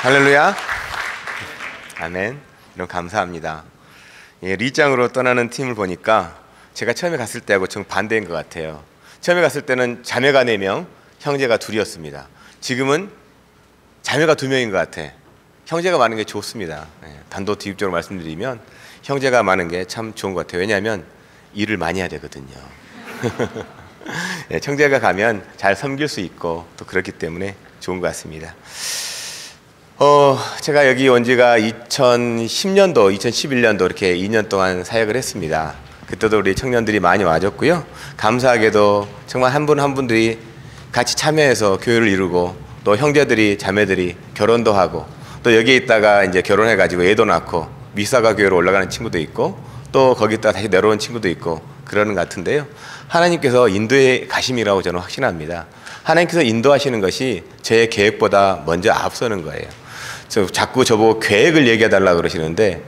할렐루야. 아멘. 여러분 감사합니다. 리장으로 떠나는 팀을 보니까 제가 처음에 갔을 때하고 정 반대인 것 같아요. 처음에 갔을 때는 자매가 4명, 형제가 2이었습니다. 지금은 자매가 2명인 것 같아. 형제가 많은 게 좋습니다. 단도직입적으로 말씀드리면 형제가 많은 게 참 좋은 것 같아요. 왜냐하면 일을 많이 해야 되거든요. 형제가 가면 잘 섬길 수 있고 또 그렇기 때문에 좋은 것 같습니다. 제가 여기 온 지가 2010년도, 2011년도 이렇게 2년 동안 사역을 했습니다. 그때도 우리 청년들이 많이 와줬고요. 감사하게도 정말 한 분 한 분들이 같이 참여해서 교회를 이루고 또 형제들이, 자매들이 결혼도 하고 또 여기에 있다가 이제 결혼해가지고 애도 낳고 미사가 교회로 올라가는 친구도 있고 또 거기다가 다시 내려온 친구도 있고 그러는 것 같은데요. 하나님께서 인도에 가심이라고 저는 확신합니다. 하나님께서 인도하시는 것이 제 계획보다 먼저 앞서는 거예요. 자꾸 저보고 계획을 얘기해달라고 그러시는데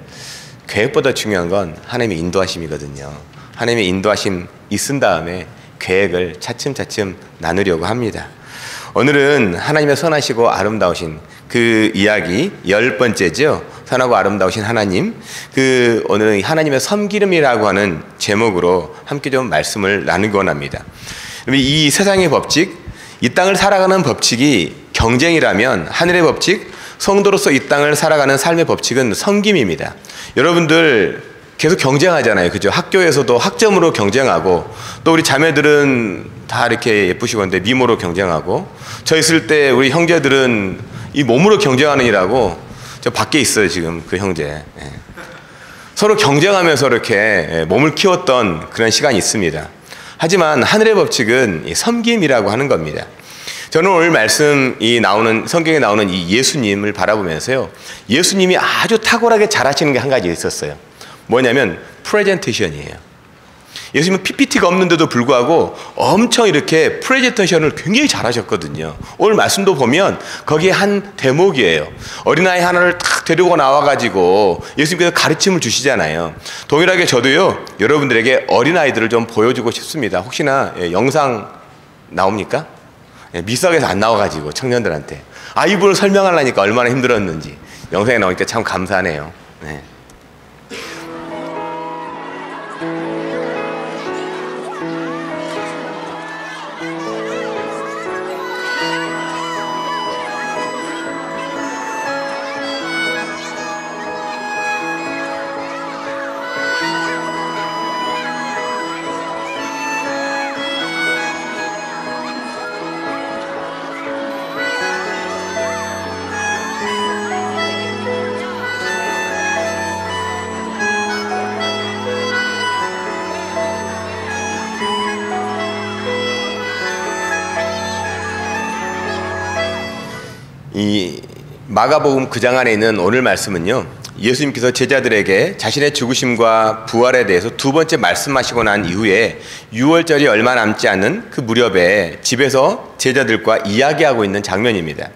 계획보다 중요한 건 하나님의 인도하심이거든요. 하나님의 인도하심 있은 다음에 계획을 차츰차츰 나누려고 합니다. 오늘은 하나님의 선하시고 아름다우신 그 이야기 10번째죠. 선하고 아름다우신 하나님, 오늘은 하나님의 섬기름이라고 하는 제목으로 함께 좀 말씀을 나누기 원합니다. 이 세상의 법칙, 이 땅을 살아가는 법칙이 경쟁이라면 하늘의 법칙, 성도로서 이 땅을 살아가는 삶의 법칙은 섬김입니다. 여러분들 계속 경쟁하잖아요. 그죠? 학교에서도 학점으로 경쟁하고 또 우리 자매들은 다 이렇게 예쁘시고 한데 미모로 경쟁하고 저 있을 때 우리 형제들은 이 몸으로 경쟁하느니라고 저 밖에 있어요. 지금 그 형제. 서로 경쟁하면서 이렇게 몸을 키웠던 그런 시간이 있습니다. 하지만 하늘의 법칙은 이 섬김이라고 하는 겁니다. 저는 오늘 말씀이 나오는 성경에 나오는 이 예수님을 바라보면서요. 예수님이 아주 탁월하게 잘하시는 게 한 가지 있었어요. 뭐냐면 프레젠테이션이에요. 예수님은 PPT가 없는데도 불구하고 엄청 이렇게 프레젠테이션을 굉장히 잘하셨거든요. 오늘 말씀도 보면 거기에 한 대목이에요. 어린아이 하나를 탁 데리고 나와가지고 예수님께서 가르침을 주시잖아요. 동일하게 저도요 여러분들에게 어린아이들을 좀 보여주고 싶습니다. 혹시나 영상 나옵니까? 미석에서 안 나와가지고 청년들한테 이분을 설명하려니까 얼마나 힘들었는지 영상에 나오니까 참 감사하네요. 네. 이 마가복음 9장 안에 있는 오늘 말씀은요, 예수님께서 제자들에게 자신의 죽으심과 부활에 대해서 2번째 말씀하시고 난 이후에 6월절이 얼마 남지 않은 그 무렵에 집에서 제자들과 이야기하고 있는 장면입니다.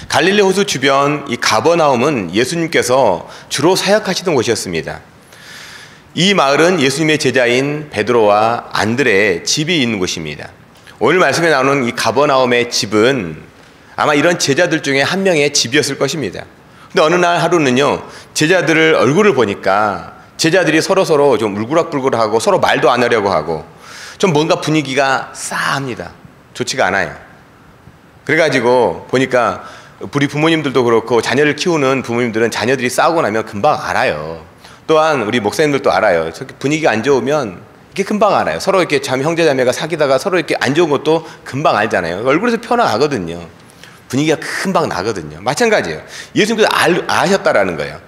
갈릴리 호수 주변 이 가버나움은 예수님께서 주로 사역하시던 곳이었습니다. 이 마을은 예수님의 제자인 베드로와 안드레의 집이 있는 곳입니다. 오늘 말씀에 나오는 이 가버나움의 집은 아마 이런 제자들 중에 한 명의 집이었을 것입니다. 근데 어느 날 하루는요, 제자들을 얼굴을 보니까 제자들이 서로서로 좀 울그락불그락하고 서로 말도 안 하려고 하고 좀 뭔가 분위기가 싸합니다. 좋지가 않아요. 그래가지고 보니까 우리 부모님들도 그렇고 자녀를 키우는 부모님들은 자녀들이 싸우고 나면 금방 알아요. 또한 우리 목사님들도 알아요. 분위기가 안 좋으면 이게 금방 알아요. 서로 이렇게 형제 자매가 사귀다가 서로 이렇게 안 좋은 것도 금방 알잖아요. 얼굴에서 표현하거든요. 분위기가 금방 나거든요. 마찬가지예요. 예수님께서 아셨다라는 거예요.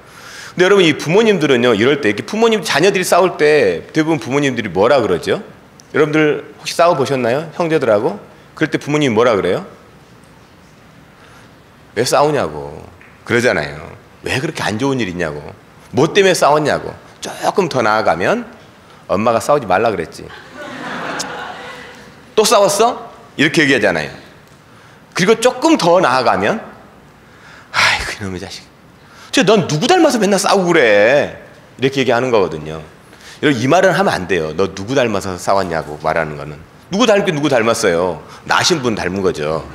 근데 여러분 이 부모님들은요, 이럴 때 이렇게 부모님 자녀들이 싸울 때 대부분 부모님들이 뭐라 그러죠? 여러분들 혹시 싸워 보셨나요? 형제들하고? 그럴 때 부모님이 뭐라 그래요? 왜 싸우냐고 그러잖아요. 왜 그렇게 안 좋은 일 있냐고, 뭐 때문에 싸웠냐고. 조금 더 나아가면 엄마가 싸우지 말라 그랬지. 또 싸웠어? 이렇게 얘기하잖아요. 그리고 조금 더 나아가면 아이고 이놈의 자식, 넌 누구 닮아서 맨날 싸우고 그래, 이렇게 얘기하는 거거든요. 여러분 이 말은 하면 안 돼요. 너 누구 닮아서 싸웠냐고 말하는 거는. 누구 닮긴 누구 닮았어요? 나신 분 닮은 거죠.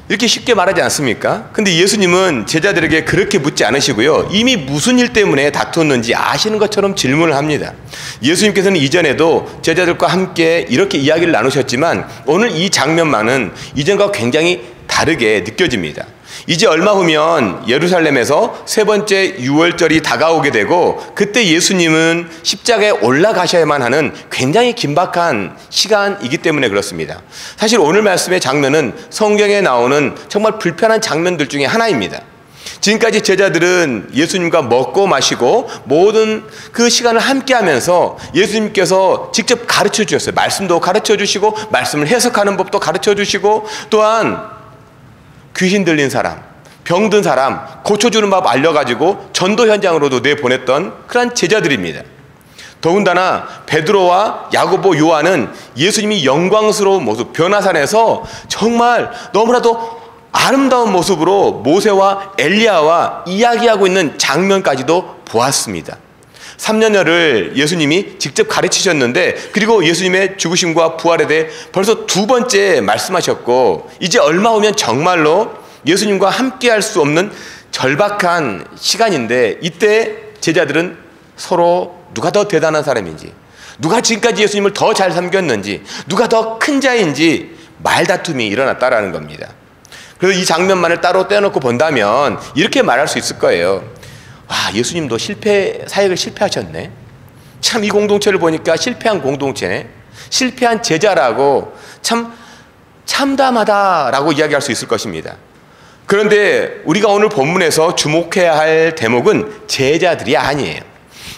이렇게 쉽게 말하지 않습니까? 근데 예수님은 제자들에게 그렇게 묻지 않으시고요. 이미 무슨 일 때문에 다투었는지 아시는 것처럼 질문을 합니다. 예수님께서는 이전에도 제자들과 함께 이렇게 이야기를 나누셨지만 오늘 이 장면만은 이전과 굉장히 다르게 느껴집니다. 이제 얼마 후면 예루살렘에서 세 번째 유월절이 다가오게 되고 그때 예수님은 십자가에 올라가셔야만 하는 굉장히 긴박한 시간이기 때문에 그렇습니다. 사실 오늘 말씀의 장면은 성경에 나오는 정말 불편한 장면들 중에 하나입니다. 지금까지 제자들은 예수님과 먹고 마시고 모든 그 시간을 함께 하면서 예수님께서 직접 가르쳐 주셨어요. 말씀도 가르쳐 주시고 말씀을 해석하는 법도 가르쳐 주시고 또한 귀신 들린 사람, 병든 사람 고쳐주는 법 알려가지고 전도 현장으로도 내보냈던 그런 제자들입니다. 더군다나 베드로와 야고보, 요한은 예수님이 영광스러운 모습, 변화산에서 정말 너무나도 아름다운 모습으로 모세와 엘리야와 이야기하고 있는 장면까지도 보았습니다. 3년여를 예수님이 직접 가르치셨는데 그리고 예수님의 죽으심과 부활에 대해 벌써 두 번째 말씀하셨고 이제 얼마 후면 정말로 예수님과 함께 할 수 없는 절박한 시간인데 이때 제자들은 서로 누가 더 대단한 사람인지 누가 지금까지 예수님을 더 잘 섬겼는지 누가 더 큰 자인지 말다툼이 일어났다라는 겁니다. 그래서 이 장면만을 따로 떼어놓고 본다면 이렇게 말할 수 있을 거예요. 와, 예수님도 사역을 실패하셨네. 참 이 공동체를 보니까 실패한 공동체네. 실패한 제자라고 참 참담하다라고 이야기할 수 있을 것입니다. 그런데 우리가 오늘 본문에서 주목해야 할 대목은 제자들이 아니에요.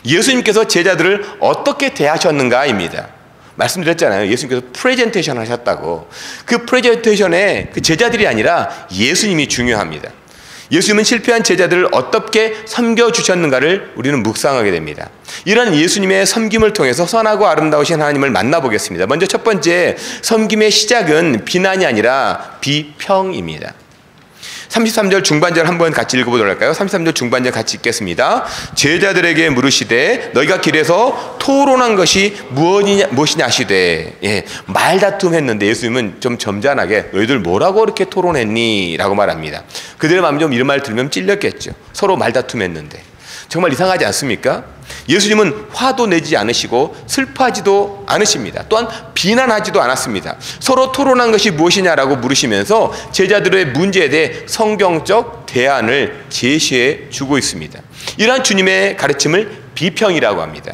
예수님께서 제자들을 어떻게 대하셨는가입니다. 말씀드렸잖아요. 예수님께서 프레젠테이션 하셨다고. 그 프레젠테이션에 그 제자들이 아니라 예수님이 중요합니다. 예수님은 실패한 제자들을 어떻게 섬겨주셨는가를 우리는 묵상하게 됩니다. 이런 예수님의 섬김을 통해서 선하고 아름다우신 하나님을 만나보겠습니다. 먼저 첫 번째, 섬김의 시작은 비난이 아니라 비평입니다. 33절 중반절 한번 같이 읽어보도록 할까요? 33절 중반절 같이 읽겠습니다. 제자들에게 물으시되 너희가 길에서 토론한 것이 무엇이냐 하시되, 말다툼했는데 예수님은 좀 점잖하게 너희들 뭐라고 그렇게 토론했니? 라고 말합니다. 그들의 마음이 좀 이런 말 들으면 찔렸겠죠. 서로 말다툼했는데. 정말 이상하지 않습니까? 예수님은 화도 내지 않으시고 슬퍼하지도 않으십니다. 또한 비난하지도 않았습니다. 서로 토론한 것이 무엇이냐라고 물으시면서 제자들의 문제에 대해 성경적 대안을 제시해 주고 있습니다. 이러한 주님의 가르침을 비평이라고 합니다.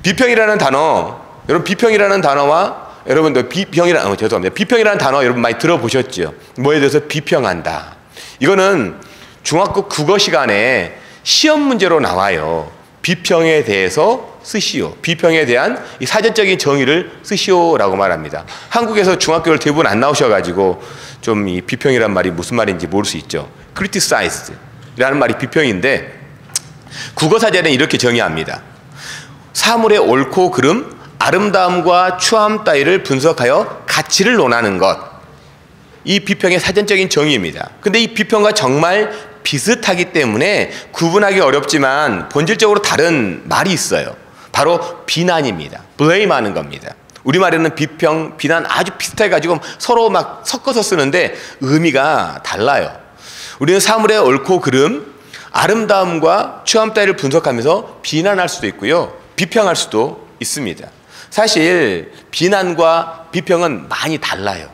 비평이라는 단어, 여러분 비평이라는 단어와 여러분들 비평이라는 단어 여러분 많이 들어보셨죠? 뭐에 대해서 비평한다. 이거는 중학교 국어 시간에 시험 문제로 나와요. 비평에 대해서 쓰시오. 비평에 대한 이 사전적인 정의를 쓰시오라고 말합니다. 한국에서 중학교를 대부분 안 나오셔가지고 좀 이 비평이란 말이 무슨 말인지 모를 수 있죠. criticize라는 말이 비평인데 국어사전에 이렇게 정의합니다. 사물의 옳고 그름, 아름다움과 추함 따위를 분석하여 가치를 논하는 것. 이 비평의 사전적인 정의입니다. 근데 이 비평과 정말 비슷하기 때문에 구분하기 어렵지만 본질적으로 다른 말이 있어요. 바로 비난입니다. blame하는 겁니다. 우리말에는 비평, 비난 아주 비슷해가지고 서로 막 섞어서 쓰는데 의미가 달라요. 우리는 사물의 옳고 그름, 아름다움과 추함 따위를 분석하면서 비난할 수도 있고요. 비평할 수도 있습니다. 사실 비난과 비평은 많이 달라요.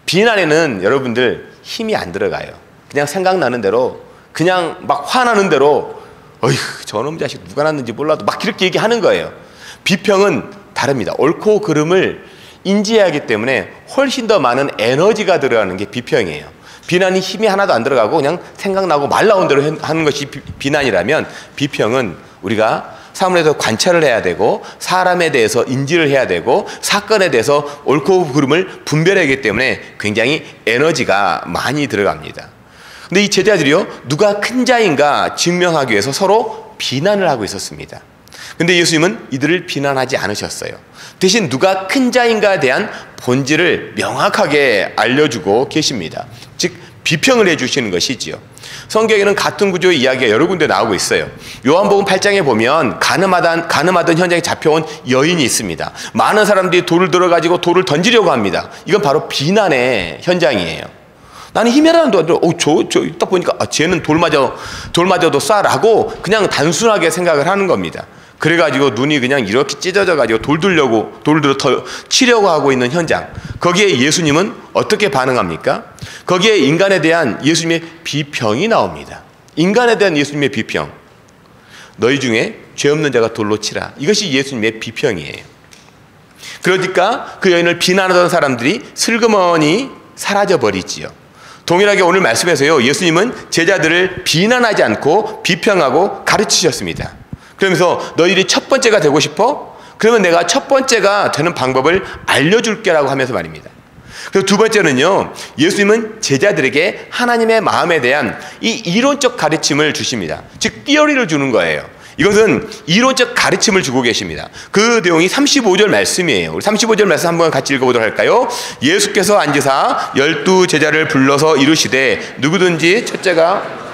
비난에는 여러분들 힘이 안 들어가요. 그냥 생각나는 대로 그냥 막 화나는 대로 어휴 저놈 자식 누가 났는지 몰라도 막 그렇게 얘기하는 거예요. 비평은 다릅니다. 옳고 그름을 인지해야 하기 때문에 훨씬 더 많은 에너지가 들어가는 게 비평이에요. 비난이 힘이 하나도 안 들어가고 그냥 생각나고 말 나온 대로 하는 것이 비난이라면 비평은 우리가 사물에 대해서 관찰을 해야 되고 사람에 대해서 인지를 해야 되고 사건에 대해서 옳고 그름을 분별해야 하기 때문에 굉장히 에너지가 많이 들어갑니다. 근데 이 제자들이요, 누가 큰 자인가 증명하기 위해서 서로 비난을 하고 있었습니다. 근데 예수님은 이들을 비난하지 않으셨어요. 대신 누가 큰 자인가에 대한 본질을 명확하게 알려주고 계십니다. 즉 비평을 해주시는 것이지요. 성경에는 같은 구조의 이야기가 여러 군데 나오고 있어요. 요한복음 8장에 보면 가늠하던 현장에 잡혀온 여인이 있습니다. 많은 사람들이 돌을 들어가지고 돌을 던지려고 합니다. 이건 바로 비난의 현장이에요. 나는 힘이라는 도 딱 보니까 쟤는 돌 맞아도 쏴라고 그냥 단순하게 생각을 하는 겁니다. 그래가지고 눈이 그냥 이렇게 찢어져가지고 돌 들어 더 치려고 하고 있는 현장. 거기에 예수님은 어떻게 반응합니까? 거기에 인간에 대한 예수님의 비평이 나옵니다. 인간에 대한 예수님의 비평. 너희 중에 죄 없는 자가 돌로 치라. 이것이 예수님의 비평이에요. 그러니까 그 여인을 비난하던 사람들이 슬그머니 사라져버리지요. 동일하게 오늘 말씀에서요, 예수님은 제자들을 비난하지 않고 비평하고 가르치셨습니다. 그러면서 너희들이 첫 번째가 되고 싶어? 그러면 내가 첫 번째가 되는 방법을 알려줄게라고 하면서 말입니다. 그리고 두 번째는요, 예수님은 제자들에게 하나님의 마음에 대한 이 이론적 가르침을 주십니다. 즉 띠어리를 주는 거예요. 이것은 이론적 가르침을 주고 계십니다. 그 내용이 35절 말씀이에요. 우리 35절 말씀 한번 같이 읽어보도록 할까요? 예수께서 앉으사 12 제자를 불러서 이르시되 누구든지 첫째가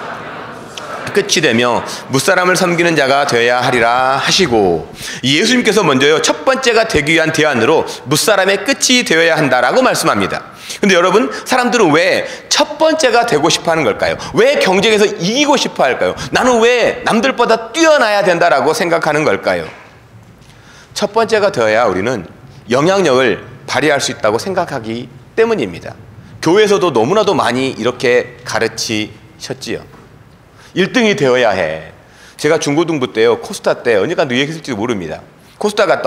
끝이 되며 무사람을 섬기는 자가 되어야 하리라 하시고, 예수님께서 먼저요 첫 번째가 되기 위한 대안으로 무사람의 끝이 되어야 한다라고 말씀합니다. 근데 여러분, 사람들은 왜 첫 번째가 되고 싶어 하는 걸까요? 왜 경쟁에서 이기고 싶어 할까요? 나는 왜 남들보다 뛰어나야 된다라고 생각하는 걸까요? 첫 번째가 되어야 우리는 영향력을 발휘할 수 있다고 생각하기 때문입니다. 교회에서도 너무나도 많이 이렇게 가르치셨지요. 1등이 되어야 해. 제가 중고등부 때요, 코스타 때, 언젠가 얘기했을지도 모릅니다.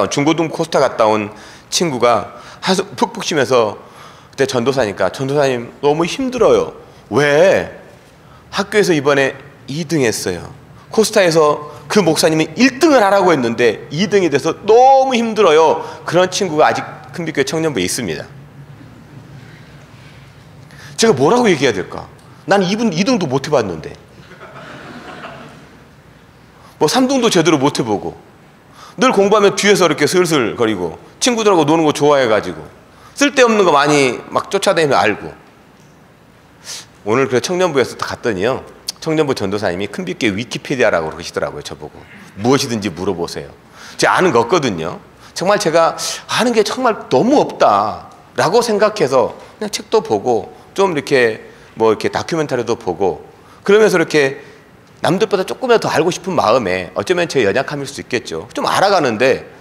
중고등부 코스타 갔다 온 친구가 한숨 푹푹 쉬면서, 그때 전도사니까, 전도사님 너무 힘들어요. 왜? 학교에서 이번에 2등 했어요. 코스타에서 그 목사님이 1등을 하라고 했는데 2등이 돼서 너무 힘들어요. 그런 친구가 아직 큰빛교회 청년부에 있습니다. 제가 뭐라고 얘기해야 될까? 난 2등도 못 해봤는데, 뭐 3등도 제대로 못 해보고, 늘 공부하면 뒤에서 이렇게 슬슬 거리고, 친구들하고 노는 거 좋아해가지고 쓸데없는 거 많이 막 쫓아다니면 알고. 오늘 그 청년부에서 갔더니요, 청년부 전도사님이 큰빛교회 위키피디아라고 그러시더라고요. 저보고 무엇이든지 물어보세요. 제가 아는 거 없거든요. 정말 제가 아는 게 정말 너무 없다라고 생각해서 그냥 책도 보고 좀 이렇게 뭐 이렇게 다큐멘터리도 보고, 그러면서 이렇게 남들보다 조금이라도 더 알고 싶은 마음에, 어쩌면 제 연약함일 수 있겠죠, 좀 알아가는데,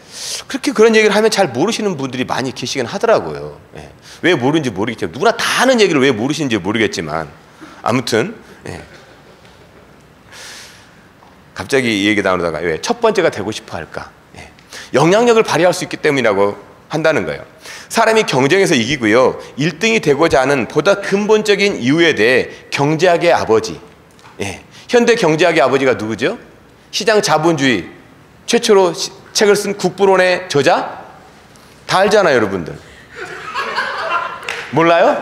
그렇게 그런 얘기를 하면 잘 모르시는 분들이 많이 계시긴 하더라고요. 예. 왜 모르는지 모르겠지만, 누구나 다 아는 얘기를 왜 모르시는지 모르겠지만, 아무튼 예. 갑자기 이 얘기 나누다가 왜 첫 번째가 되고 싶어 할까? 예. 영향력을 발휘할 수 있기 때문이라고 한다는 거예요. 사람이 경쟁에서 이기고요, 1등이 되고자 하는 보다 근본적인 이유에 대해 경제학의 아버지, 예. 현대 경제학의 아버지가 누구죠? 시장 자본주의 최초로 책을 쓴 국부론의 저자? 다 알잖아요, 여러분들. 몰라요?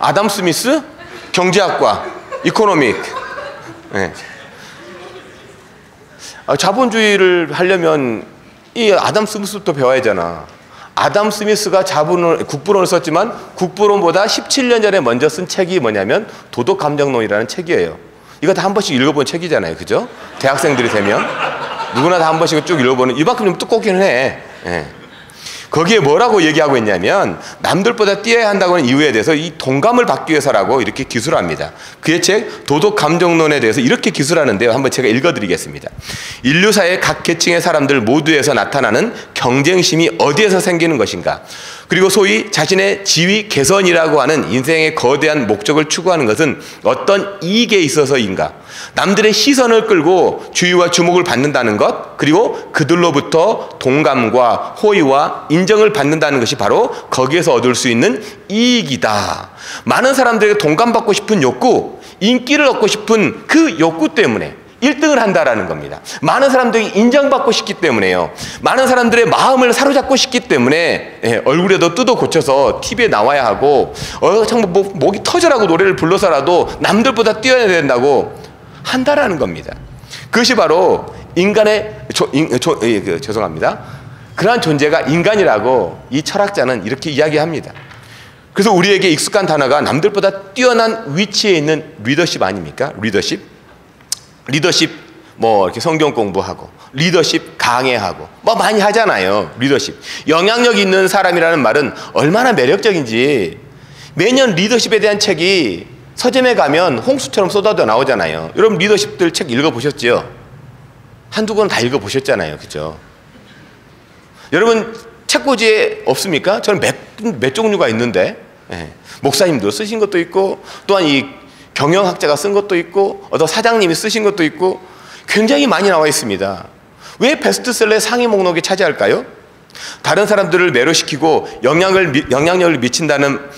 아담 스미스? 경제학과, 이코노믹. 네. 자본주의를 하려면 이 아담 스미스부터 배워야 하잖아. 아담 스미스가 국부론을 썼지만 국부론보다 17년 전에 먼저 쓴 책이 뭐냐면 도덕감정론이라는 책이에요. 이거 다 한 번씩 읽어본 책이잖아요, 그죠? 대학생들이 되면 누구나 다 한 번씩 쭉 읽어보는, 이만큼 좀 두껍기는 해. 예. 거기에 뭐라고 얘기하고 있냐면, 남들보다 뛰어야 한다고 하는 이유에 대해서 이 동감을 받기 위해서라고 이렇게 기술합니다. 그의 책 도덕감정론에 대해서 이렇게 기술하는데요, 한번 제가 읽어드리겠습니다. 인류사의 각 계층의 사람들 모두에서 나타나는 경쟁심이 어디에서 생기는 것인가? 그리고 소위 자신의 지위 개선이라고 하는 인생의 거대한 목적을 추구하는 것은 어떤 이익에 있어서인가? 남들의 시선을 끌고 주의와 주목을 받는다는 것, 그리고 그들로부터 동감과 호의와 인정을 받는다는 것이 바로 거기에서 얻을 수 있는 이익이다. 많은 사람들에게 동감받고 싶은 욕구, 인기를 얻고 싶은 그 욕구 때문에 1등을 한다라는 겁니다. 많은 사람들이 인정받고 싶기 때문에요. 많은 사람들의 마음을 사로잡고 싶기 때문에, 예, 얼굴에도 뜯어 고쳐서 TV에 나와야 하고, 정말 목이 터져라고 노래를 불러서라도 남들보다 뛰어야 된다고 한다라는 겁니다. 그것이 바로 인간의 죄송합니다. 그러한 존재가 인간이라고 이 철학자는 이렇게 이야기합니다. 그래서 우리에게 익숙한 단어가 남들보다 뛰어난 위치에 있는 리더십 아닙니까? 리더십 뭐 이렇게 성경 공부하고, 리더십 강해하고 뭐 많이 하잖아요. 리더십, 영향력 있는 사람이라는 말은 얼마나 매력적인지. 매년 리더십에 대한 책이 서점에 가면 홍수처럼 쏟아져 나오잖아요. 여러분 리더십들 책 읽어보셨죠? 한두 권 다 읽어보셨잖아요. 그죠? 여러분 책꽂이에 없습니까? 저는 몇 종류가 있는데, 예. 목사님도 쓰신 것도 있고, 또한 이 경영학자가 쓴 것도 있고, 어떤 사장님이 쓰신 것도 있고, 굉장히 많이 나와 있습니다. 왜 베스트셀러의 상위 목록에 차지할까요? 다른 사람들을 매료시키고 영향력을 미친다는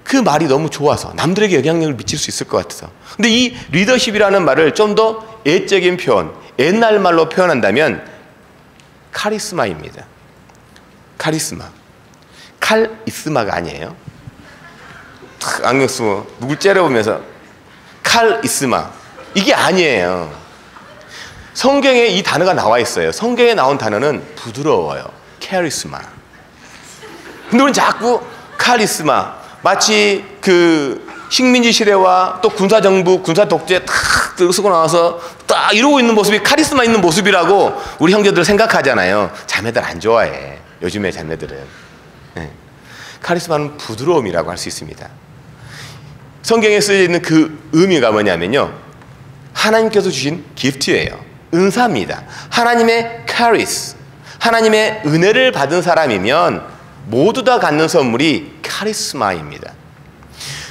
그 말이 너무 좋아서, 남들에게 영향력을 미칠 수 있을 것 같아서. 근데 이 리더십이라는 말을 좀 더 애적인 표현, 옛날 말로 표현한다면 카리스마입니다. 카리스마. 칼이스마가 아니에요. 안경 쓰고 누굴 째려보면서 칼이스마, 이게 아니에요. 성경에 이 단어가 나와 있어요. 성경에 나온 단어는 부드러워요. 카리스마. 근데 우리는 자꾸 카리스마, 마치 그 식민지 시대와 또 군사정부, 군사 독재 탁 쓰고 나와서 딱 이러고 있는 모습이 카리스마 있는 모습이라고 우리 형제들 생각하잖아요. 자매들 안 좋아해. 요즘의 자매들은. 네. 카리스마는 부드러움이라고 할 수 있습니다. 성경에 쓰여 있는 그 의미가 뭐냐면요, 하나님께서 주신 기프트예요. 은사입니다. 하나님의 카리스, 하나님의 은혜를 받은 사람이면 모두 다 갖는 선물이 카리스마입니다.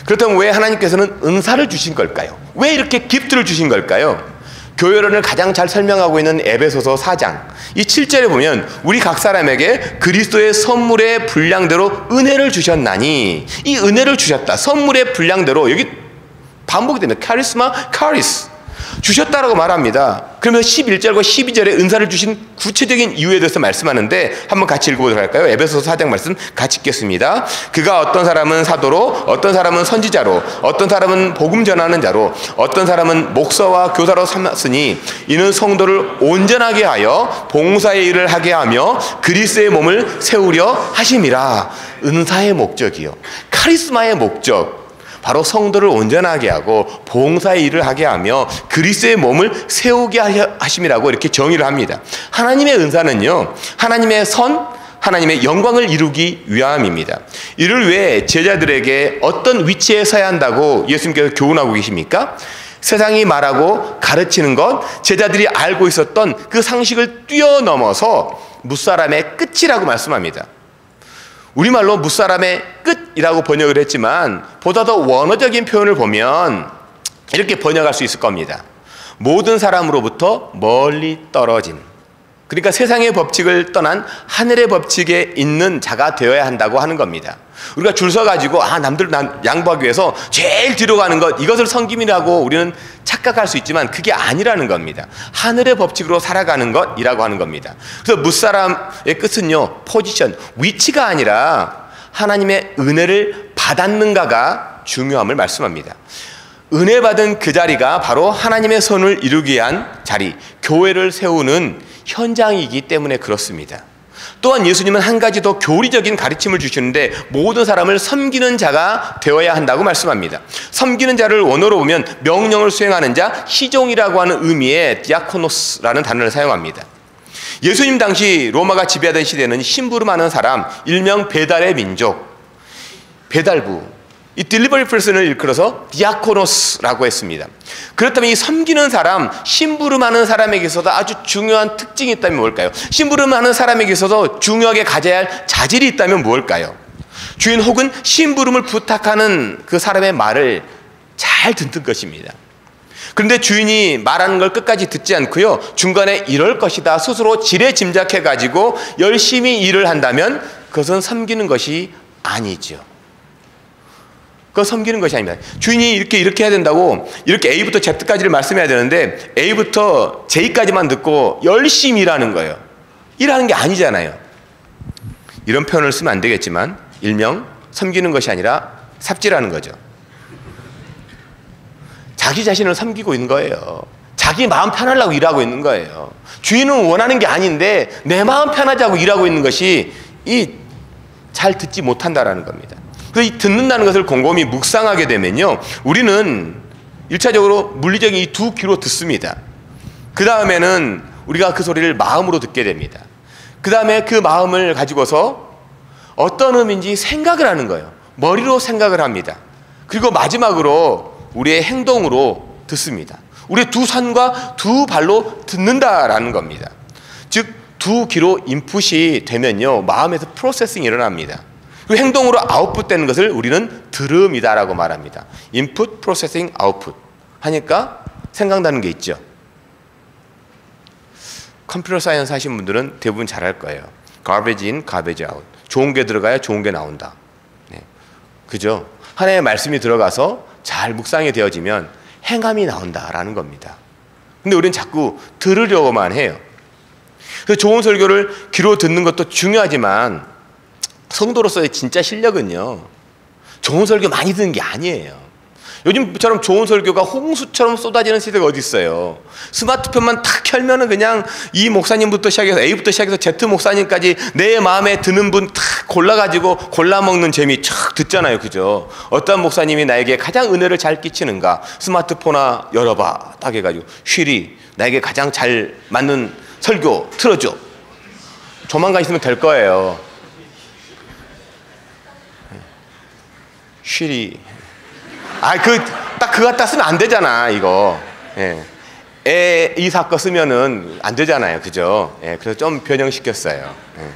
그렇다면 왜 하나님께서는 은사를 주신 걸까요? 왜 이렇게 기프트를 주신 걸까요? 교회론을 가장 잘 설명하고 있는 에베소서 4장 이 7절에 보면 우리 각 사람에게 그리스도의 선물의 분량대로 은혜를 주셨나니, 이 은혜를 주셨다, 선물의 분량대로, 여기 반복이 됩니다. 카리스마, 카리스 주셨다라고 말합니다. 그러면 11절과 12절에 은사를 주신 구체적인 이유에 대해서 말씀하는데 한번 같이 읽어보도록 할까요? 에베소서 4장 말씀 같이 읽겠습니다. 그가 어떤 사람은 사도로, 어떤 사람은 선지자로, 어떤 사람은 복음 전하는 자로, 어떤 사람은 목사와 교사로 삼았으니 이는 성도를 온전하게 하여 봉사의 일을 하게 하며 그리스도의 몸을 세우려 하심이라. 은사의 목적이요, 카리스마의 목적, 바로 성도를 온전하게 하고 봉사의 일을 하게 하며 그리스도의 몸을 세우게 하심이라고 이렇게 정의를 합니다. 하나님의 은사는요, 하나님의 선, 하나님의 영광을 이루기 위함입니다. 이를 위해 제자들에게 어떤 위치에 서야 한다고 예수님께서 교훈하고 계십니까? 세상이 말하고 가르치는 것, 제자들이 알고 있었던 그 상식을 뛰어넘어서 무사람의 끝이라고 말씀합니다. 우리말로 무사람의 끝이라고 번역을 했지만 보다 더 원어적인 표현을 보면 이렇게 번역할 수 있을 겁니다. 모든 사람으로부터 멀리 떨어진, 그러니까 세상의 법칙을 떠난 하늘의 법칙에 있는 자가 되어야 한다고 하는 겁니다. 우리가 줄 서가지고 남들 양보하기 위해서 제일 뒤로 가는 것, 이것을 섬김이라고 우리는 착각할 수 있지만 그게 아니라는 겁니다. 하늘의 법칙으로 살아가는 것이라고 하는 겁니다. 그래서 무사람의 끝은요, 포지션, 위치가 아니라 하나님의 은혜를 받았는가가 중요함을 말씀합니다. 은혜 받은 그 자리가 바로 하나님의 선을 이루기 위한 자리, 교회를 세우는 현장이기 때문에 그렇습니다. 또한 예수님은 한 가지 더 교리적인 가르침을 주시는데 모든 사람을 섬기는 자가 되어야 한다고 말씀합니다. 섬기는 자를 원어로 보면 명령을 수행하는 자, 시종이라고 하는 의미의 디아코노스라는 단어를 사용합니다. 예수님 당시 로마가 지배하던 시대는 심부름하는 사람, 일명 배달의 민족, 배달부, 이 딜리버리 퍼슨을 일컬어서 디아코노스라고 했습니다. 그렇다면 이 섬기는 사람, 심부름하는 사람에게 있어서 아주 중요한 특징이 있다면 뭘까요? 심부름하는 사람에게 있어서 중요하게 가져야 할 자질이 있다면 무엇일까요? 주인 혹은 심부름을 부탁하는 그 사람의 말을 잘 듣는 것입니다. 그런데 주인이 말하는 걸 끝까지 듣지 않고요, 중간에 이럴 것이다 스스로 지레 짐작해가지고 열심히 일을 한다면 그것은 섬기는 것이 아니죠. 그거 섬기는 것이 아닙니다. 주인이 이렇게 해야 된다고 이렇게 A부터 Z까지를 말씀해야 되는데 A부터 J까지만 듣고 열심히 일하는 거예요. 일하는 게 아니잖아요. 이런 표현을 쓰면 안 되겠지만 일명 섬기는 것이 아니라 삽질하는 거죠. 자기 자신을 섬기고 있는 거예요. 자기 마음 편하려고 일하고 있는 거예요. 주인은 원하는 게 아닌데 내 마음 편하자고 일하고 있는 것이 잘 듣지 못한다라는 겁니다. 그래서 이 듣는다는 것을 곰곰이 묵상하게 되면요, 우리는 1차적으로 물리적인 이 두 귀로 듣습니다. 그 다음에는 우리가 그 소리를 마음으로 듣게 됩니다. 그 다음에 그 마음을 가지고서 어떤 의미인지 생각을 하는 거예요. 머리로 생각을 합니다. 그리고 마지막으로 우리의 행동으로 듣습니다. 우리의 두 손과 두 발로 듣는다라는 겁니다. 즉 두 귀로 인풋이 되면요, 마음에서 프로세싱이 일어납니다. 그 행동으로 아웃풋되는 것을 우리는 들음이다라고 말합니다. 인풋, 프로세싱, 아웃풋 하니까 생각나는 게 있죠. 컴퓨터 사이언스 하신 분들은 대부분 잘 알 거예요. garbage in, garbage out. 좋은 게 들어가야 좋은 게 나온다. 네. 그죠? 하나님의 말씀이 들어가서 잘 묵상이 되어지면 행함이 나온다라는 겁니다. 근데 우리는 자꾸 들으려고만 해요. 그래서 좋은 설교를 귀로 듣는 것도 중요하지만 성도로서의 진짜 실력은요, 좋은 설교 많이 듣는 게 아니에요. 요즘처럼 좋은 설교가 홍수처럼 쏟아지는 시대가 어디 있어요. 스마트폰만 탁 켜면은 그냥 이 목사님부터 시작해서 A부터 시작해서 Z 목사님까지 내 마음에 드는 분 탁 골라가지고 골라먹는 재미 촥 듣잖아요. 그죠? 어떤 목사님이 나에게 가장 은혜를 잘 끼치는가, 스마트폰아 열어봐 딱 해가지고 쉬리 나에게 가장 잘 맞는 설교 틀어줘. 조만간 있으면 될 거예요. 쉬리. 딱 그거 갖다 쓰면 안 되잖아, 이거. 예. 이사 거 쓰면은 안 되잖아요. 그죠? 예. 그래서 좀 변형시켰어요. 예.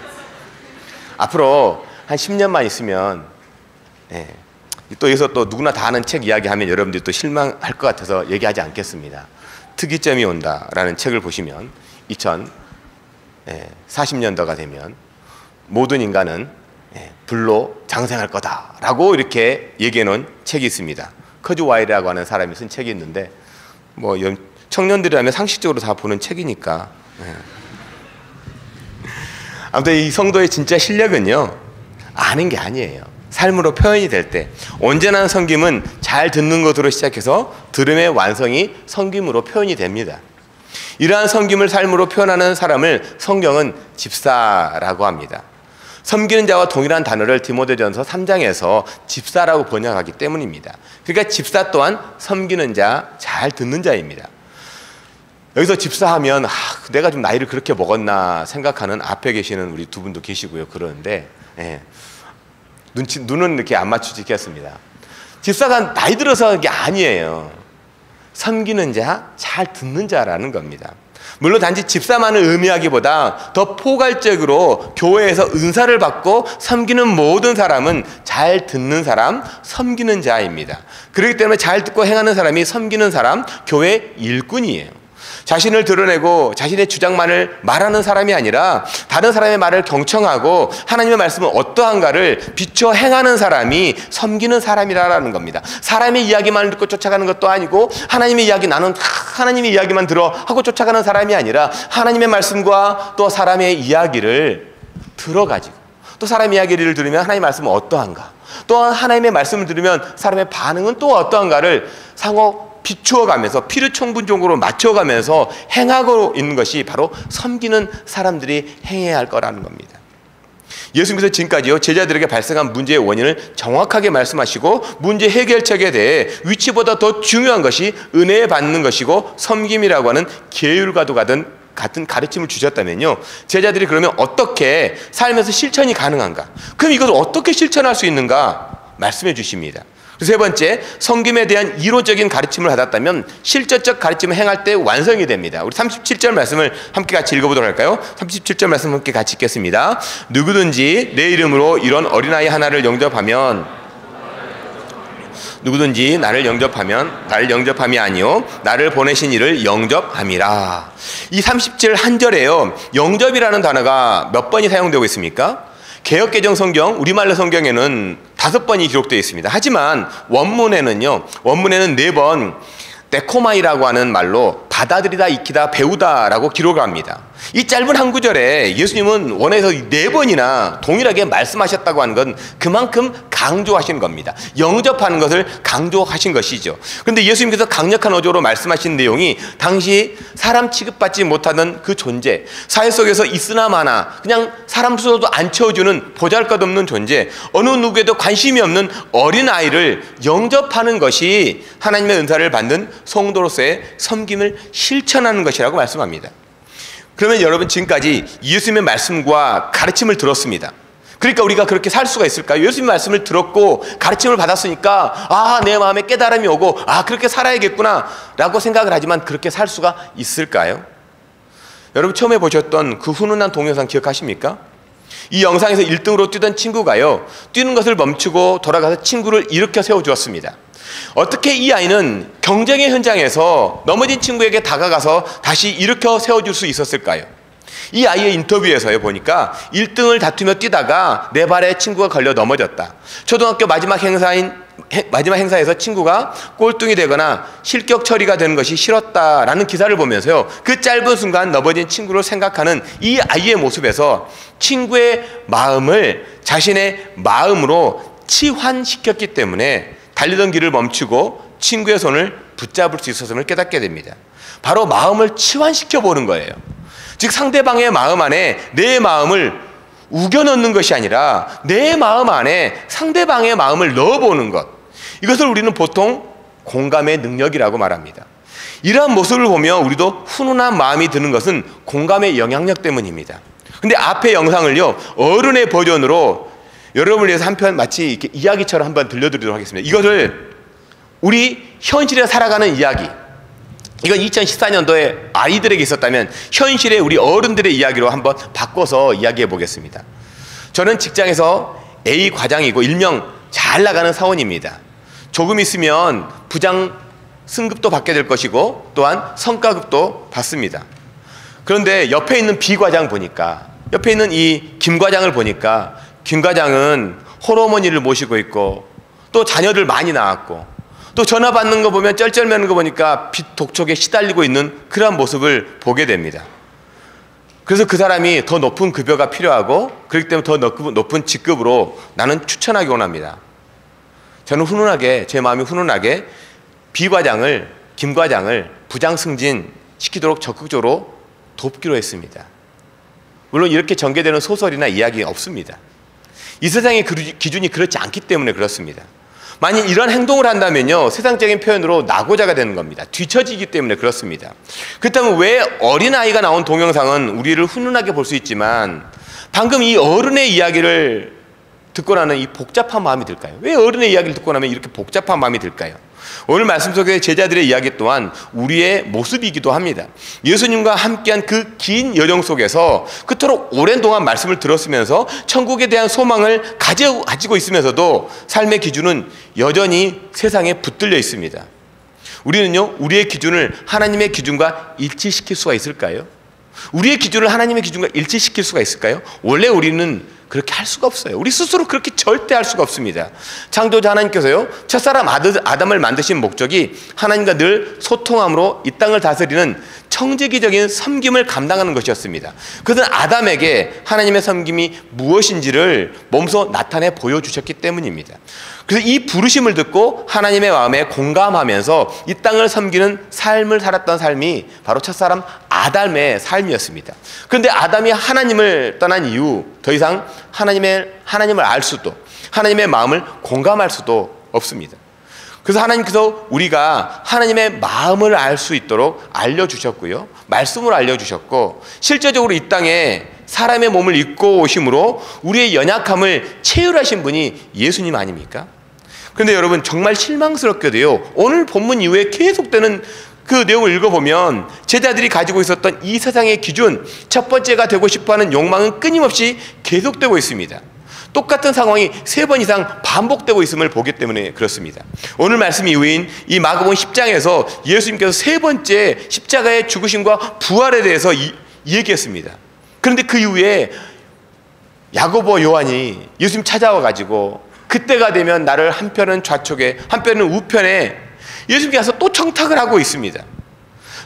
앞으로 한 10년만 있으면, 예. 또 여기서 또 누구나 다 아는 책 이야기하면 여러분들이 또 실망할 것 같아서 얘기하지 않겠습니다. 특이점이 온다라는 책을 보시면 2040년도가 되면 모든 인간은 불로 장생할 거다라고 이렇게 얘기해 놓은 책이 있습니다. 커즈 와이라고 하는 사람이 쓴 책이 있는데, 뭐 청년들이라면 상식적으로 다 보는 책이니까. 아무튼 이 성도의 진짜 실력은요, 아는 게 아니에요. 삶으로 표현이 될 때 언제나 섬김은 잘 듣는 것으로 시작해서 들음의 완성이 섬김으로 표현이 됩니다. 이러한 섬김을 삶으로 표현하는 사람을 성경은 집사라고 합니다. 섬기는 자와 동일한 단어를 디모데전서 3장에서 집사라고 번역하기 때문입니다. 그러니까 집사 또한 섬기는 자, 잘 듣는 자입니다. 여기서 집사하면 내가 좀 나이를 그렇게 먹었나 생각하는 앞에 계시는 우리 두 분도 계시고요. 그러는데 눈은 이렇게 안 맞추시겠습니다. 집사가 나이 들어서 게 아니에요. 섬기는 자, 잘 듣는 자라는 겁니다. 물론 단지 집사만을 의미하기보다 더 포괄적으로 교회에서 은사를 받고 섬기는 모든 사람은 잘 듣는 사람, 섬기는 자입니다. 그렇기 때문에 잘 듣고 행하는 사람이 섬기는 사람, 교회 일꾼이에요. 자신을 드러내고 자신의 주장만을 말하는 사람이 아니라 다른 사람의 말을 경청하고 하나님의 말씀은 어떠한가를 비춰 행하는 사람이 섬기는 사람이라는 겁니다. 사람의 이야기만 듣고 쫓아가는 것도 아니고 하나님의 이야기, 나는 하나님의 이야기만 들어 하고 쫓아가는 사람이 아니라 하나님의 말씀과 또 사람의 이야기를 들어가지고, 또 사람의 이야기를 들으면 하나님의 말씀은 어떠한가, 또 하나님의 말씀을 들으면 사람의 반응은 또 어떠한가를 상호 비추어가면서 피르충분적으로 맞춰가면서 행하고 있는 것이 바로 섬기는 사람들이 행해야 할 거라는 겁니다. 예수님께서 지금까지요, 제자들에게 발생한 문제의 원인을 정확하게 말씀하시고 문제 해결책에 대해 위치보다 더 중요한 것이 은혜 받는 것이고 섬김이라고 하는 계율과도 같은 가르침을 주셨다면요, 제자들이 그러면 어떻게 삶에서 실천이 가능한가, 그럼 이것을 어떻게 실천할 수 있는가 말씀해 주십니다. 세 번째, 섬김에 대한 이론적인 가르침을 받았다면 실제적 가르침을 행할 때 완성이 됩니다. 우리 37절 말씀을 함께 같이 읽어보도록 할까요? 37절 말씀 함께 같이 읽겠습니다. 누구든지 내 이름으로 이런 어린아이 하나를 영접하면, 누구든지 나를 영접함이 아니요 나를 보내신 이를 영접함이라. 이 30절 한 절에요, 영접이라는 단어가 몇 번이 사용되고 있습니까? 개역개정 성경, 우리말로 성경에는 5번이 기록되어 있습니다. 하지만 원문에는 4번 데코마이라고 하는 말로 받아들이다, 익히다, 배우다라고 기록을 합니다. 이 짧은 한 구절에 예수님은 원에서 4번이나 동일하게 말씀하셨다고 하는 건 그만큼 강조하신 겁니다. 영접하는 것을 강조하신 것이죠. 그런데 예수님께서 강력한 어조로 말씀하신 내용이 당시 사람 취급받지 못하는 그 존재, 사회 속에서 있으나 마나 그냥 사람 수로도 안 채워주는 보잘것없는 존재, 어느 누구에도 관심이 없는 어린아이를 영접하는 것이 하나님의 은사를 받는 성도로서의 섬김을 실천하는 것이라고 말씀합니다. 그러면 여러분, 지금까지 예수님의 말씀과 가르침을 들었습니다. 그러니까 우리가 그렇게 살 수가 있을까요? 예수님 말씀을 들었고 가르침을 받았으니까 내 마음에 깨달음이 오고 그렇게 살아야겠구나 라고 생각을 하지만 그렇게 살 수가 있을까요? 여러분 처음에 보셨던 그 훈훈한 동영상 기억하십니까? 이 영상에서 1등으로 뛰던 친구가요, 뛰는 것을 멈추고 돌아가서 친구를 일으켜 세워주었습니다. 어떻게 이 아이는 경쟁의 현장에서 넘어진 친구에게 다가가서 다시 일으켜 세워줄 수 있었을까요? 이 아이의 인터뷰에서요 보니까 1등을 다투며 뛰다가 내 발에 친구가 걸려 넘어졌다. 초등학교 마지막 행사에서 친구가 꼴등이 되거나 실격 처리가 되는 것이 싫었다라는 기사를 보면서요, 그 짧은 순간 넘어진 친구를 생각하는 이 아이의 모습에서 친구의 마음을 자신의 마음으로 치환시켰기 때문에 달리던 길을 멈추고 친구의 손을 붙잡을 수 있었음을 깨닫게 됩니다. 바로 마음을 치환시켜 보는 거예요. 즉 상대방의 마음 안에 내 마음을 우겨 넣는 것이 아니라 내 마음 안에 상대방의 마음을 넣어보는 것, 이것을 우리는 보통 공감의 능력이라고 말합니다. 이러한 모습을 보며 우리도 훈훈한 마음이 드는 것은 공감의 영향력 때문입니다. 근데 앞의 영상을요 어른의 버전으로 여러분을 위해서 한편 마치 이렇게 이야기처럼 한번 들려드리도록 하겠습니다. 이것을 우리 현실에 살아가는 이야기, 이건 2014년도에 아이들에게 있었다면 현실의 우리 어른들의 이야기로 한번 바꿔서 이야기해 보겠습니다. 저는 직장에서 A 과장이고 일명 잘 나가는 사원입니다. 조금 있으면 부장 승급도 받게 될 것이고 또한 성과급도 받습니다. 그런데 옆에 있는 B 과장 보니까, 옆에 있는 이 김 과장을 보니까 김 과장은 홀어머니를 모시고 있고 또 자녀들 많이 낳았고 또 전화 받는 거 보면 쩔쩔매는 거 보니까 빚 독촉에 시달리고 있는 그런 모습을 보게 됩니다. 그래서 그 사람이 더 높은 급여가 필요하고 그렇기 때문에 더 높은 직급으로 나는 추천하기 원합니다. 저는 훈훈하게, 제 마음이 훈훈하게 B 과장을, 김 과장을 부장 승진 시키도록 적극적으로 돕기로 했습니다. 물론 이렇게 전개되는 소설이나 이야기 없습니다. 이 세상의 기준이 그렇지 않기 때문에 그렇습니다. 만약 이런 행동을 한다면요 세상적인 표현으로 낙오자가 되는 겁니다. 뒤처지기 때문에 그렇습니다. 그렇다면 왜 어린아이가 나온 동영상은 우리를 훈훈하게 볼 수 있지만 방금 이 어른의 이야기를 듣고 나는 이 복잡한 마음이 들까요? 왜 어른의 이야기를 듣고 나면 이렇게 복잡한 마음이 들까요? 오늘 말씀 속에 제자들의 이야기 또한 우리의 모습이기도 합니다. 예수님과 함께한 그 긴 여정 속에서 그토록 오랜 동안 말씀을 들었으면서 천국에 대한 소망을 가지고 있으면서도 삶의 기준은 여전히 세상에 붙들려 있습니다. 우리는요 우리의 기준을 하나님의 기준과 일치시킬 수가 있을까요? 우리의 기준을 하나님의 기준과 일치시킬 수가 있을까요? 원래 우리는 그렇게 할 수가 없어요. 우리 스스로 그렇게 절대 할 수가 없습니다. 창조자 하나님께서요 첫사람 아담을 만드신 목적이 하나님과 늘 소통함으로 이 땅을 다스리는 청지기적인 섬김을 감당하는 것이었습니다. 그것은 아담에게 하나님의 섬김이 무엇인지를 몸소 나타내 보여주셨기 때문입니다. 그래서 이 부르심을 듣고 하나님의 마음에 공감하면서 이 땅을 섬기는 삶을 살았던 삶이 바로 첫사람 아담의 삶이었습니다. 그런데 아담이 하나님을 떠난 이후 더 이상 하나님을 알 수도, 하나님의 마음을 공감할 수도 없습니다. 그래서 하나님께서 우리가 하나님의 마음을 알 수 있도록 알려주셨고요 말씀을 알려주셨고 실제적으로 이 땅에 사람의 몸을 입고 오심으로 우리의 연약함을 체휼하신 분이 예수님 아닙니까? 그런데 여러분 정말 실망스럽게도요 오늘 본문 이후에 계속되는 그 내용을 읽어보면 제자들이 가지고 있었던 이 세상의 기준, 첫 번째가 되고 싶어하는 욕망은 끊임없이 계속되고 있습니다. 똑같은 상황이 3번 이상 반복되고 있음을 보기 때문에 그렇습니다. 오늘 말씀 이후인 이 마가복음 10장에서 예수님께서 3번째 십자가의 죽으심과 부활에 대해서 얘기했습니다. 그런데 그 이후에 야고보, 요한이 예수님 찾아와 가지고 그때가 되면 나를 한편은 좌측에 한편은 우편에 예수님께서 또 청탁을 하고 있습니다.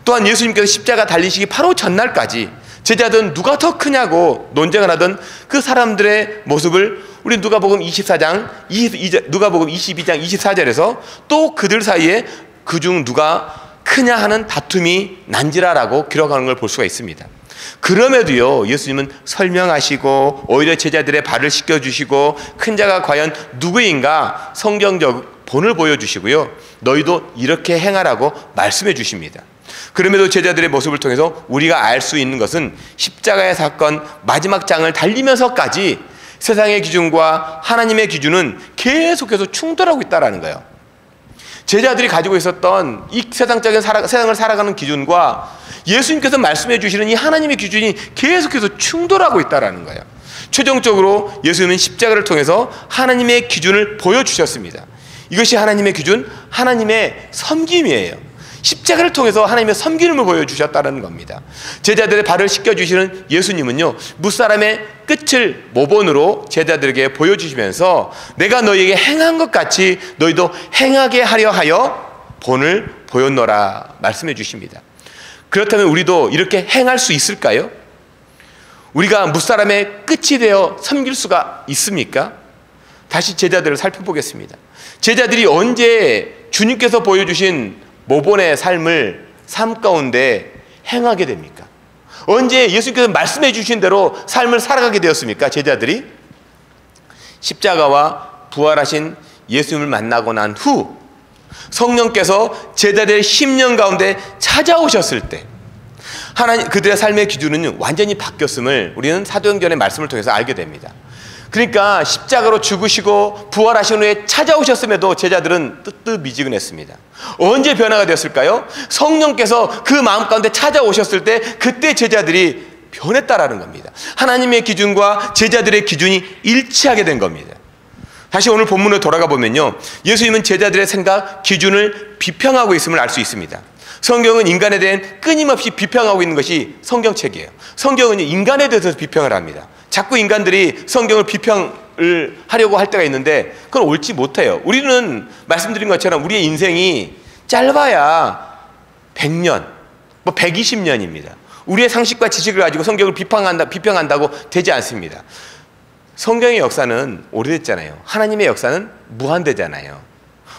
또한 예수님께서 십자가 달리시기 바로 전날까지 제자들은 누가 더 크냐고 논쟁을 하던 그 사람들의 모습을 우리 누가복음 22장 24절에서 또 그들 사이에 그중 누가 크냐 하는 다툼이 난지라라고 기록하는 걸 볼 수가 있습니다. 그럼에도요 예수님은 설명하시고 오히려 제자들의 발을 씻겨주시고 큰 자가 과연 누구인가 성경적 본을 보여주시고요 너희도 이렇게 행하라고 말씀해 주십니다. 그럼에도 제자들의 모습을 통해서 우리가 알 수 있는 것은 십자가의 사건 마지막 장을 달리면서까지 세상의 기준과 하나님의 기준은 계속해서 충돌하고 있다는 거예요. 제자들이 가지고 있었던 이 세상을 살아가는 기준과 예수님께서 말씀해 주시는 이 하나님의 기준이 계속해서 충돌하고 있다는 거예요. 최종적으로 예수님은 십자가를 통해서 하나님의 기준을 보여주셨습니다. 이것이 하나님의 기준, 하나님의 섬김이에요. 십자가를 통해서 하나님의 섬김을 보여주셨다는 겁니다. 제자들의 발을 씻겨주시는 예수님은요, 무사람의 끝을 모본으로 제자들에게 보여주시면서 내가 너희에게 행한 것 같이 너희도 행하게 하려 하여 본을 보였노라 말씀해 주십니다. 그렇다면 우리도 이렇게 행할 수 있을까요? 우리가 무사람의 끝이 되어 섬길 수가 있습니까? 다시 제자들을 살펴보겠습니다. 제자들이 언제 주님께서 보여주신 모본의 삶 가운데 행하게 됩니까? 언제 예수님께서 말씀해 주신 대로 삶을 살아가게 되었습니까? 제자들이 십자가와 부활하신 예수님을 만나고 난 후 성령께서 제자들의 심령 가운데 찾아오셨을 때 하나님 그들의 삶의 기준은 완전히 바뀌었음을 우리는 사도행전의 말씀을 통해서 알게 됩니다. 그러니까 십자가로 죽으시고 부활하신 후에 찾아오셨음에도 제자들은 뜨뜻미지근했습니다. 언제 변화가 되었을까요? 성령께서 그 마음 가운데 찾아오셨을 때 그때 제자들이 변했다라는 겁니다. 하나님의 기준과 제자들의 기준이 일치하게 된 겁니다. 다시 오늘 본문으로 돌아가 보면요, 예수님은 제자들의 생각, 기준을 비평하고 있음을 알 수 있습니다. 성경은 인간에 대한 끊임없이 비평하고 있는 것이 성경책이에요. 성경은 인간에 대해서 비평을 합니다. 자꾸 인간들이 성경을 비평을 하려고 할 때가 있는데 그건 옳지 못해요. 우리는 말씀드린 것처럼 우리의 인생이 짧아야 100년, 120년입니다. 우리의 상식과 지식을 가지고 성경을 비평한다고 되지 않습니다. 성경의 역사는 오래됐잖아요. 하나님의 역사는 무한대잖아요.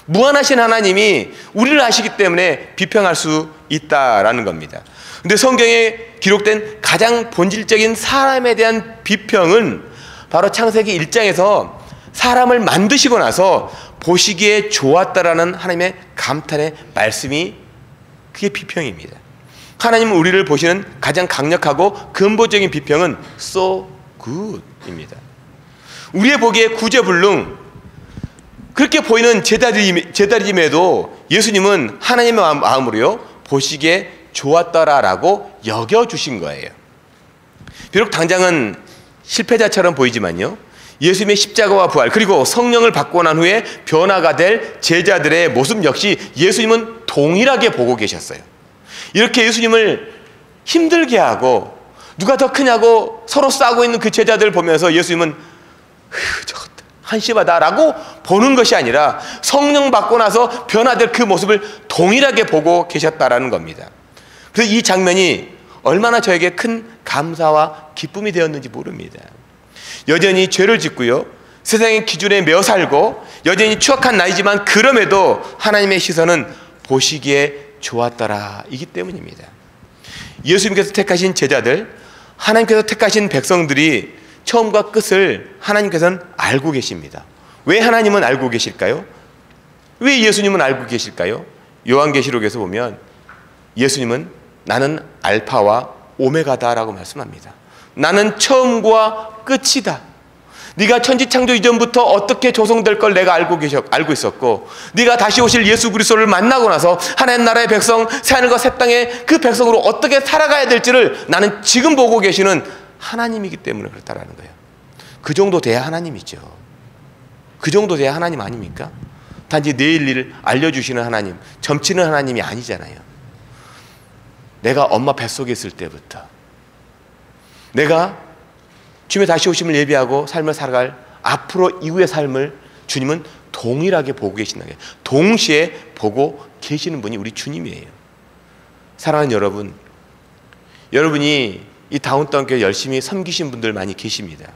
무한하신 하나님이 우리를 아시기 때문에 비평할 수 있다라는 겁니다. 근데 성경에 기록된 가장 본질적인 사람에 대한 비평은 바로 창세기 1장에서 사람을 만드시고 나서 보시기에 좋았다라는 하나님의 감탄의 말씀이 그게 비평입니다. 하나님은 우리를 보시는 가장 강력하고 근본적인 비평은 so good입니다. 우리의 보기에 구제불능 그렇게 보이는 제자림에도 예수님은 하나님의 마음으로요 보시기에 좋았더라라고 여겨주신 거예요. 비록 당장은 실패자처럼 보이지만요, 예수님의 십자가와 부활 그리고 성령을 받고 난 후에 변화가 될 제자들의 모습 역시 예수님은 동일하게 보고 계셨어요. 이렇게 예수님을 힘들게 하고 누가 더 크냐고 서로 싸우고 있는 그 제자들을 보면서 예수님은 저것 한심하다라고 보는 것이 아니라 성령 받고 나서 변화될 그 모습을 동일하게 보고 계셨다라는 겁니다. 그래서 이 장면이 얼마나 저에게 큰 감사와 기쁨이 되었는지 모릅니다. 여전히 죄를 짓고요, 세상의 기준에 매어 살고 여전히 추악한 나이지만 그럼에도 하나님의 시선은 보시기에 좋았더라 이기 때문입니다. 예수님께서 택하신 제자들, 하나님께서 택하신 백성들이 처음과 끝을 하나님께서는 알고 계십니다. 왜 하나님은 알고 계실까요? 왜 예수님은 알고 계실까요? 요한계시록에서 보면 예수님은 나는 알파와 오메가다라고 말씀합니다. 나는 처음과 끝이다. 네가 천지창조 이전부터 어떻게 조성될 걸 내가 알고 있었고, 네가 다시 오실 예수 그리스도를 만나고 나서 하나님 나라의 백성, 새하늘과 새 땅의 그 백성으로 어떻게 살아가야 될지를 나는 지금 보고 계시는 하나님이기 때문에 그렇다라는 거예요. 그 정도 돼야 하나님이죠. 그 정도 돼야 하나님 아닙니까? 단지 내일 일을 알려주시는 하나님, 점치는 하나님이 아니잖아요. 내가 엄마 뱃속에 있을 때부터 내가 주님의 다시 오심을 예비하고 삶을 살아갈 앞으로 이후의 삶을 주님은 동일하게 보고 계신다는 거예요. 동시에 보고 계시는 분이 우리 주님이에요. 사랑하는 여러분, 여러분이 이 다운타운교회 열심히 섬기신 분들 많이 계십니다.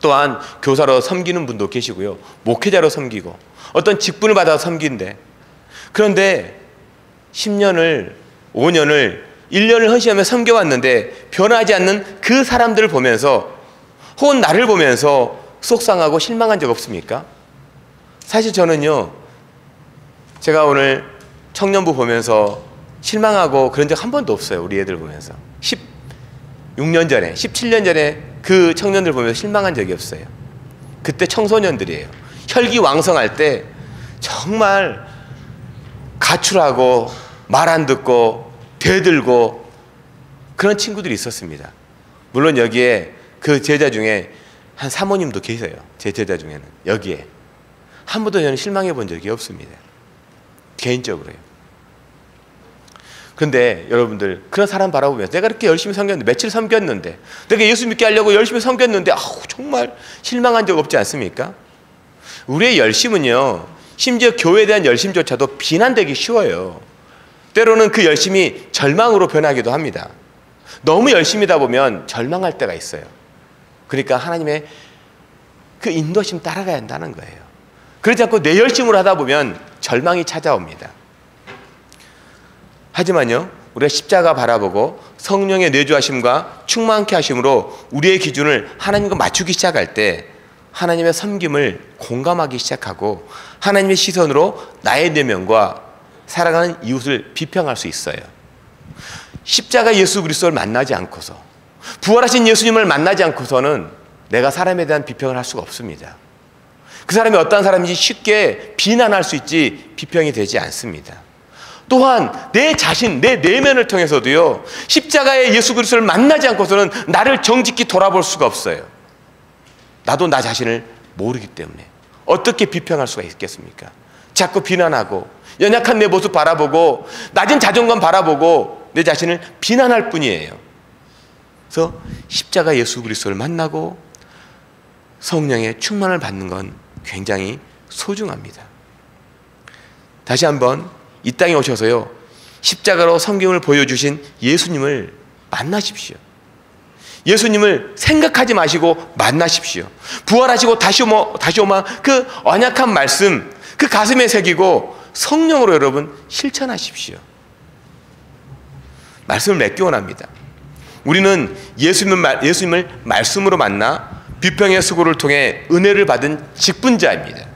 또한 교사로 섬기는 분도 계시고요, 목회자로 섬기고 어떤 직분을 받아서 섬긴데, 그런데 10년을 5년을 1년을 헌신하며 섬겨왔는데 변하지 않는 그 사람들을 보면서 혹은 나를 보면서 속상하고 실망한 적 없습니까? 사실 저는요, 제가 오늘 청년부 보면서 실망하고 그런 적 한 번도 없어요. 우리 애들 보면서 6년 전에, 17년 전에 그 청년들 보면서 실망한 적이 없어요. 그때 청소년들이에요. 혈기왕성할 때 정말 가출하고 말 안 듣고 대들고 그런 친구들이 있었습니다. 물론 여기에 그 제자 중에 한 사모님도 계세요. 제 제자 중에는. 여기에 한 번도 저는 실망해 본 적이 없습니다. 개인적으로요. 그런데 여러분들, 그런 사람 바라보면서 내가 이렇게 열심히 섬겼는데, 며칠 섬겼는데, 내가 예수 믿게 하려고 열심히 섬겼는데 정말 실망한 적 없지 않습니까? 우리의 열심은요, 심지어 교회에 대한 열심조차도 비난되기 쉬워요. 때로는 그 열심이 절망으로 변하기도 합니다. 너무 열심히다 보면 절망할 때가 있어요. 그러니까 하나님의 그 인도심 따라가야 한다는 거예요. 그렇지 않고 내 열심으로 하다 보면 절망이 찾아옵니다. 하지만요, 우리가 십자가 바라보고 성령의 내주하심과 충만케 하심으로 우리의 기준을 하나님과 맞추기 시작할 때 하나님의 섬김을 공감하기 시작하고 하나님의 시선으로 나의 내면과 살아가는 이웃을 비평할 수 있어요. 십자가 예수 그리스도를 만나지 않고서, 부활하신 예수님을 만나지 않고서는 내가 사람에 대한 비평을 할 수가 없습니다. 그 사람이 어떤 사람인지 쉽게 비난할 수 있지 비평이 되지 않습니다. 또한 내 자신, 내 내면을 통해서도요, 십자가의 예수 그리스도를 만나지 않고서는 나를 정직히 돌아볼 수가 없어요. 나도 나 자신을 모르기 때문에 어떻게 비평할 수가 있겠습니까? 자꾸 비난하고 연약한 내 모습 바라보고 낮은 자존감 바라보고 내 자신을 비난할 뿐이에요. 그래서 십자가 예수 그리스도를 만나고 성령의 충만을 받는 건 굉장히 소중합니다. 다시 한번 이 땅에 오셔서요, 십자가로 성경을 보여주신 예수님을 만나십시오. 예수님을 생각하지 마시고 만나십시오. 부활하시고 다시 오마 그 언약한 말씀, 그 가슴에 새기고 성령으로 여러분 실천하십시오. 말씀을 맺기 원합니다. 우리는 예수님을 말씀으로 만나 비평의 수고를 통해 은혜를 받은 직분자입니다.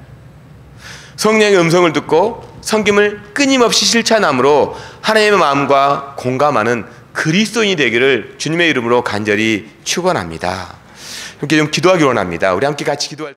성령의 음성을 듣고 섬김을 끊임없이 실천함으로 하나님의 마음과 공감하는 그리스도인이 되기를 주님의 이름으로 간절히 축원합니다. 함께 좀 기도하기 원합니다. 우리 함께 같이 기도할